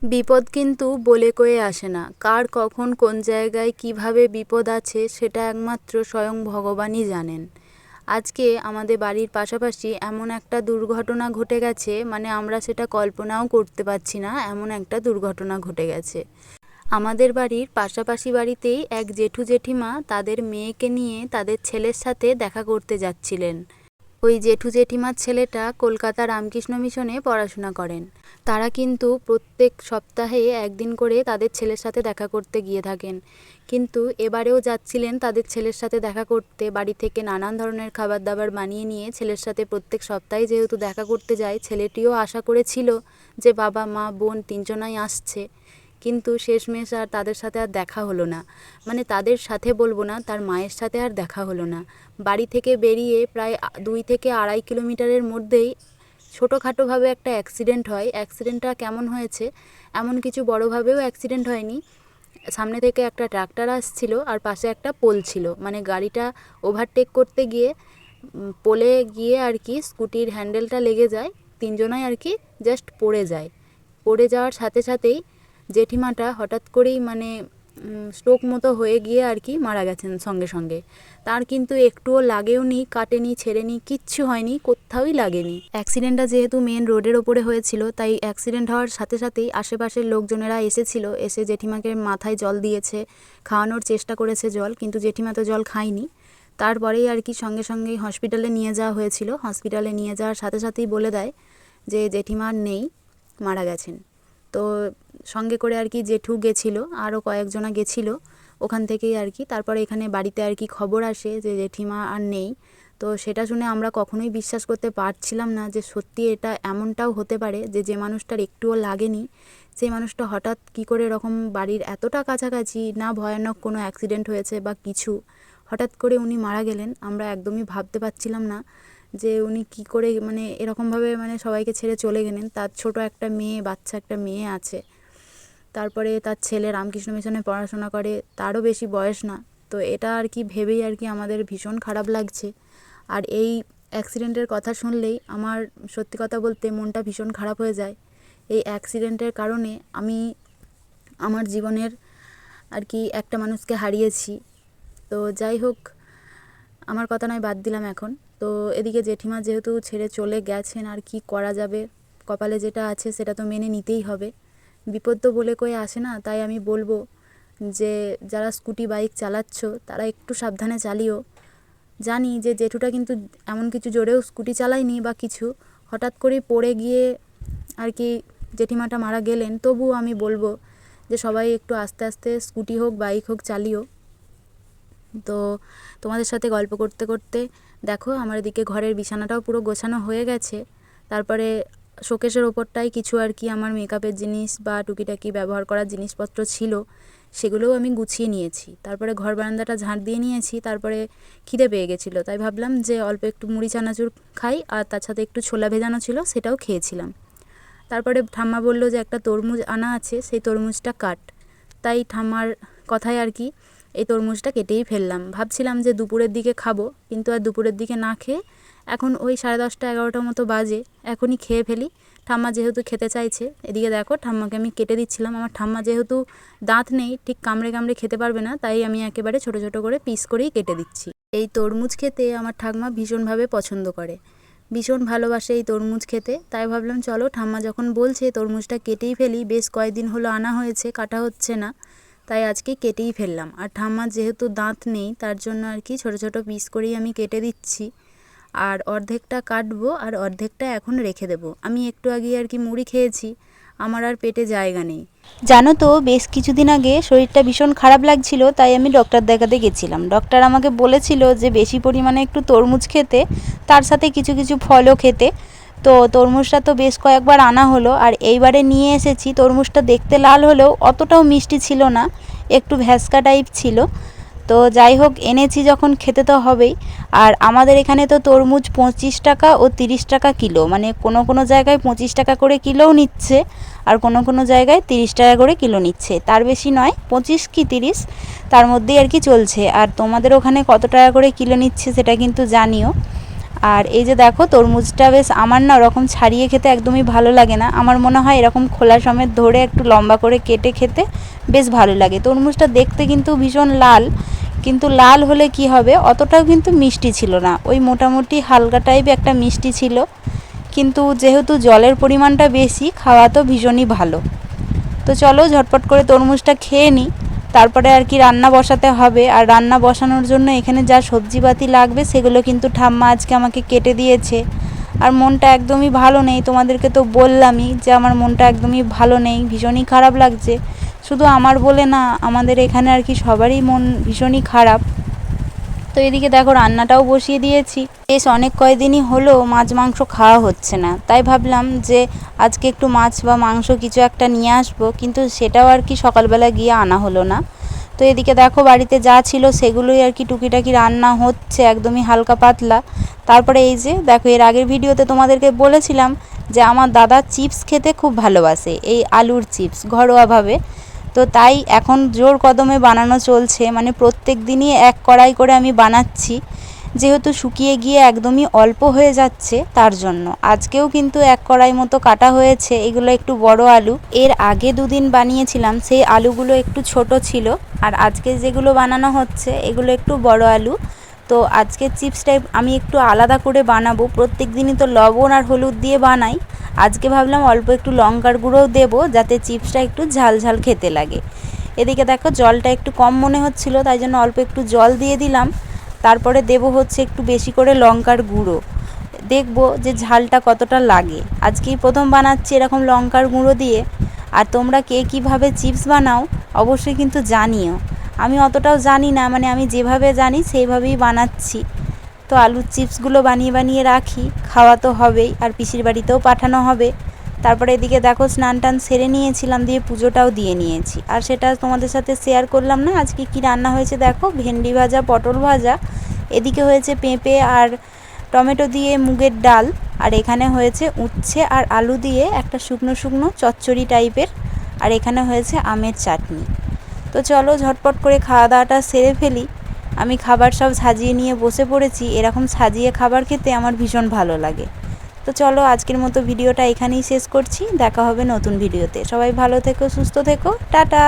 বিপদ কিন্তু বলে কয়ে আসে না। কার কখন কোন জায়গায় কিভাবে বিপদ আছে সেটা একমাত্র স্বয়ং ভগবানই জানেন। আজকে আমাদের বাড়ির পাশাপাশি এমন একটা দুর্ঘটনা ঘটে গেছে, মানে আমরা সেটা কল্পনাও করতে পারছি না, এমন একটা দুর্ঘটনা ঘটে গেছে। আমাদের বাড়ির পাশাপাশি বাড়িতেই এক জেঠু জেঠিমা তাদের মেয়েকে নিয়ে তাদের ছেলের সাথে দেখা করতে যাচ্ছিলেন। ওই জেঠু জেঠিমার ছেলেটা কলকাতা রামকৃষ্ণ মিশনে পড়াশোনা করেন। তারা কিন্তু প্রত্যেক সপ্তাহে একদিন করে তাদের ছেলের সাথে দেখা করতে গিয়ে থাকেন। কিন্তু এবারেও যাচ্ছিলেন তাদের ছেলের সাথে দেখা করতে। বাড়ি থেকে নানান ধরনের খাবার দাবার বানিয়ে নিয়ে ছেলের সাথে প্রত্যেক সপ্তাহে যেহেতু দেখা করতে যায়, ছেলেটিও আশা করেছিল যে বাবা মা বোন তিনজনাই আসছে। কিন্তু শেষমেশ আর তাদের সাথে আর দেখা হলো না। মানে তাদের সাথে বলবো না, তার মায়ের সাথে আর দেখা হলো না। বাড়ি থেকে বেরিয়ে প্রায় 2 থেকে 2.5 কিলোমিটারের মধ্যেই ছোটোখাটোভাবে একটা অ্যাক্সিডেন্ট হয়। অ্যাক্সিডেন্টটা কেমন হয়েছে, এমন কিছু বড়োভাবেও অ্যাক্সিডেন্ট হয়নি। সামনে থেকে একটা ট্রাক্টর আসছিল আর পাশে একটা পোল ছিল, মানে গাড়িটা ওভারটেক করতে গিয়ে পোলে গিয়ে আর কি স্কুটির হ্যান্ডেলটা লেগে যায়। তিনজনাই আর কি জাস্ট পড়ে যায়। পড়ে যাওয়ার সাথে সাথেই জেঠিমাটা হঠাৎ করেই মানে স্ট্রোক মতো হয়ে গিয়ে আর কি মারা গেছেন সঙ্গে সঙ্গে। তার কিন্তু একটুও লাগেও নি, কাটেনি, ছেড়েনি, কিচ্ছু হয়নি, কোথাওই লাগেনি। অ্যাক্সিডেন্টটা যেহেতু মেন রোডের ওপরে হয়েছিল, তাই অ্যাক্সিডেন্ট হওয়ার সাথে সাথেই আশেপাশের লোকজনেরা এসেছিল, এসে জেঠিমাকে মাথায় জল দিয়েছে, খাওয়ানোর চেষ্টা করেছে জল, কিন্তু জেঠিমা তো জল খায়নি। তারপরেই আর কি সঙ্গে সঙ্গেই হসপিটালে নিয়ে যাওয়া হয়েছিল। হসপিটালে নিয়ে যাওয়ার সাথে সাথেই বলে দেয় যে জেঠিমা নেই, মারা গেছেন। তো সঙ্গে করে আর কি জেঠু গেছিলো, আরও কয়েকজনা গেছিলো ওখান থেকেই আর কি। তারপরে এখানে বাড়িতে আর কি খবর আসে যে জেঠিমা আর নেই। তো সেটা শুনে আমরা কখনোই বিশ্বাস করতে পারছিলাম না যে সত্যি এটা এমনটাও হতে পারে যে যে মানুষটার একটুও লাগেনি, সেই মানুষটা হঠাৎ কী করে এরকম বাড়ির এতটা কাছাকাছি, না ভয়ানক কোনো অ্যাক্সিডেন্ট হয়েছে বা কিছু, হঠাৎ করে উনি মারা গেলেন। আমরা একদমই ভাবতে পারছিলাম না যে উনি কী করে মানে এরকমভাবে মানে সবাইকে ছেড়ে চলে গেলেন। তার ছোট একটা মেয়ে, বাচ্চা একটা মেয়ে আছে। তারপরে তার ছেলে রামকৃষ্ণ মিশনে পড়াশোনা করে, তারও বেশি বয়স না। তো এটা আর কি ভেবেই আর কি আমাদের ভীষণ খারাপ লাগছে। আর এই অ্যাক্সিডেন্টের কথা শুনলেই আমার সত্যি কথা বলতে মনটা ভীষণ খারাপ হয়ে যায়। এই অ্যাক্সিডেন্টের কারণে আমি আমার জীবনের আর কি একটা মানুষকে হারিয়েছি। তো যাই হোক, আমার কথা নয় বাদ দিলাম এখন। তো এদিকে জেঠিমা যেহেতু ছেড়ে চলে গেছেন, আর কি করা যাবে, কপালে যেটা আছে সেটা তো মেনে নিতেই হবে। বিপদ তো বলে কয়ে আসে না, তাই আমি বলবো যে যারা স্কুটি বাইক চালাচ্ছ তারা একটু সাবধানে চালিও। জানি যে জেঠুটা কিন্তু এমন কিছু জোরেও স্কুটি চালায়নি বা কিছু, হঠাৎ করে পড়ে গিয়ে আর কি জেঠিমাটা মারা গেলেন। তবুও আমি বলবো যে সবাই একটু আস্তে আস্তে স্কুটি হোক বাইক হোক চালিও। তো তোমাদের সাথে গল্প করতে করতে দেখো আমার এদিকে ঘরের বিছানাটাও পুরো গোছানো হয়ে গেছে। তারপরে শোকেসের ওপরটাই কিছু আর কি আমার মেকআপের জিনিস বা টুকিটাকি ব্যবহার করার জিনিসপত্র ছিল, সেগুলোও আমি গুছিয়ে নিয়েছি। তারপরে ঘর বারান্দাটা ঝাঁট দিয়ে নিয়েছি। তারপরে খিদে পেয়ে গেছিলো, তাই ভাবলাম যে অল্প একটু মুড়ি চানাচুর খাই, আর তার সাথে একটু ছোলা ভেজানো ছিল সেটাও খেয়েছিলাম। তারপরে ঠাম্মা বলল যে একটা তরমুজ আনা আছে, সেই তরমুজটা কাট। তাই ঠাম্মার কথায় আর কি এই তরমুজটা কেটেই ফেললাম। ভাবছিলাম যে দুপুরের দিকে খাবো, কিন্তু আর দুপুরের দিকে না খেয়ে এখন ওই 10:30-11টার মতো বাজে, এখনই খেয়ে ফেলি। ঠাম্মা যেহেতু খেতে চাইছে, এদিকে দেখো ঠাম্মাকে আমি কেটে দিচ্ছিলাম। আমার ঠাম্মা যেহেতু দাঁত নেই, ঠিক কামড়ে কামড়ে খেতে পারবে না, তাই আমি একেবারে ছোট ছোট করে পিস করেই কেটে দিচ্ছি। এই তরমুজ খেতে আমার ঠাম্মা ভীষণভাবে পছন্দ করে, ভীষণ ভালোবাসে এই তরমুজ খেতে। তাই ভাবলাম চলো ঠাম্মা যখন বলছে তরমুজটা কেটেই ফেলি, বেশ কয়েকদিন হলো আনা হয়েছে, কাটা হচ্ছে না, তাই আজকে কেটেই ফেললাম। আর ঠাম্মার যেহেতু দাঁত নেই তার জন্য আর কি ছোট ছোট পিস করেই আমি কেটে দিচ্ছি। আর অর্ধেকটা কাটবো আর অর্ধেকটা এখন রেখে দেবো। আমি একটু আগে আর কি মুড়ি খেয়েছি, আমার আর পেটে জায়গা নেই। জানো তো, বেশ কিছুদিন আগে শরীরটা ভীষণ খারাপ লাগছিল, তাই আমি ডক্টর দেখাতে গেছিলাম। ডক্টর আমাকে বলেছিল যে বেশি পরিমাণে একটু তরমুজ খেতে, তার সাথে কিছু কিছু ফলও খেতে। তো তরমুজটা তো বেশ কয়েকবার আনা হলো, আর এইবারে নিয়ে এসেছি। তরমুজটা দেখতে লাল হলেও অতটাও মিষ্টি ছিল না, একটু ভ্যাসকা টাইপ ছিল। তো যাই হোক, এনেছি যখন খেতে তো হবেই। আর আমাদের এখানে তো তরমুজ 25 টাকা ও 30 টাকা কিলো, মানে কোনো কোনো জায়গায় 25 টাকা করে কিলোও নিচ্ছে, আর কোনো কোনো জায়গায় 30 টাকা করে কিলো নিচ্ছে। তার বেশি নয়, 25 কি 30 তার মধ্যেই আর কি চলছে। আর তোমাদের ওখানে কত টাকা করে কিলো নিচ্ছে সেটা কিন্তু জানিও। আর এই যে দেখো তরমুজটা বেশ আমার না ওরকম ছাড়িয়ে খেতে একদমই ভালো লাগে না, আমার মনে হয় এরকম খোলা সমেত ধরে একটু লম্বা করে কেটে খেতে বেশ ভালো লাগে। তরমুজটা দেখতে কিন্তু ভীষণ লাল, কিন্তু লাল হলে কি হবে, অতটাও কিন্তু মিষ্টি ছিল না, ওই মোটামুটি হালকা টাইপের একটা মিষ্টি ছিল, কিন্তু যেহেতু জলের পরিমাণটা বেশি, খাওয়া তো ভীষণই ভালো। তো চলো ঝটপট করে তরমুজটা খেয়ে নিই, তারপরে আর কি রান্না বসাতে হবে। আর রান্না বসানোর জন্য এখানে যা সবজিপাতি লাগবে সেগুলো কিন্তু ঠাম্মা আজকে আমাকে কেটে দিয়েছে। আর মনটা একদমই ভালো নেই, তোমাদেরকে তো বললামই যে আমার মনটা একদমই ভালো নেই, ভীষণই খারাপ লাগছে। শুধু আমার বলে না, আমাদের এখানে আর কি সবারই মন ভীষণই খারাপ। তো এদিকে দেখো রান্নাটাও বসিয়ে দিয়েছি। বেশ অনেক কয়দিনই হলো মাছ মাংস খাওয়া হচ্ছে না, তাই ভাবলাম যে আজকে একটু মাছ বা মাংস কিছু একটা নিয়ে আসবো, কিন্তু সেটাও আর কি সকালবেলা গিয়ে আনা হলো না। তো এদিকে দেখো বাড়িতে যা ছিল সেগুলোই আর কি টুকিটাকি রান্না হচ্ছে, একদমই হালকা পাতলা। তারপরে এই যে দেখো, এর আগের ভিডিওতে তোমাদেরকে বলেছিলাম যে আমার দাদা চিপস খেতে খুব ভালোবাসে, এই আলুর চিপস ঘরোয়াভাবে। তো তাই এখন জোর কদমে বানানো চলছে, মানে প্রত্যেক দিনই এক কড়াই করে আমি বানাচ্ছি, যেহেতু শুকিয়ে গিয়ে একদমই অল্প হয়ে যাচ্ছে তার জন্য। আজকেও কিন্তু এক কড়াই মতো কাটা হয়েছে, এগুলো একটু বড় আলু। এর আগে দুদিন বানিয়েছিলাম, সেই আলুগুলো একটু ছোট ছিল, আর আজকে যেগুলো বানানো হচ্ছে এগুলো একটু বড় আলু। তো আজকে চিপসটা আমি একটু আলাদা করে বানাবো, প্রত্যেক দিনই তো লবণ আর হলুদ দিয়ে বানাই, আজকে ভাবলাম অল্প একটু লঙ্কার গুঁড়োও দেবো, যাতে চিপসটা একটু ঝাল ঝাল খেতে লাগে। এদিকে দেখো জলটা একটু কম মনে হচ্ছিল, তাই জন্য অল্প একটু জল দিয়ে দিলাম। তারপরে দেবো হচ্ছে একটু বেশি করে লঙ্কার গুঁড়ো, দেখবো যে ঝালটা কতটা লাগে। আজকেই প্রথম বানাচ্ছি এরকম লঙ্কার গুঁড়ো দিয়ে। আর তোমরা কে কীভাবে চিপস বানাও অবশ্যই কিন্তু জানিও, আমি অতটাও জানি না, মানে আমি যেভাবে জানি সেইভাবেই বানাচ্ছি। তো আলুর চিপসগুলো বানিয়ে বানিয়ে রাখি, খাওয়া তো হবেই, আর পিসির বাড়িতেও পাঠানো হবে। তারপরে এদিকে দেখো স্নান টান সেরে নিয়েছিলাম, দিয়ে পুজোটাও দিয়ে নিয়েছি, আর সেটা তোমাদের সাথে শেয়ার করলাম না। আজকে কি রান্না হয়েছে দেখো, ভেন্ডি ভাজা, পটল ভাজা, এদিকে হয়েছে পেঁপে আর টমেটো দিয়ে মুগের ডাল, আর এখানে হয়েছে উচ্ছে আর আলু দিয়ে একটা শুকনো শুকনো চচ্চড়ি টাইপের, আর এখানে হয়েছে আমের চাটনি। তো চলো ঝটপট করে খাওয়া দাওয়াটা সেরে ফেলি। আমি খাবার সব সাজিয়ে নিয়ে বসে পড়েছি, এরকম সাজিয়ে খাবার খেতে আমার ভীষণ ভালো লাগে। তো চলো আজকের মতো ভিডিওটা এখানেই শেষ করছি, দেখা হবে নতুন ভিডিওতে। সবাই ভালো থেকো, সুস্থ থেকো, টাটা।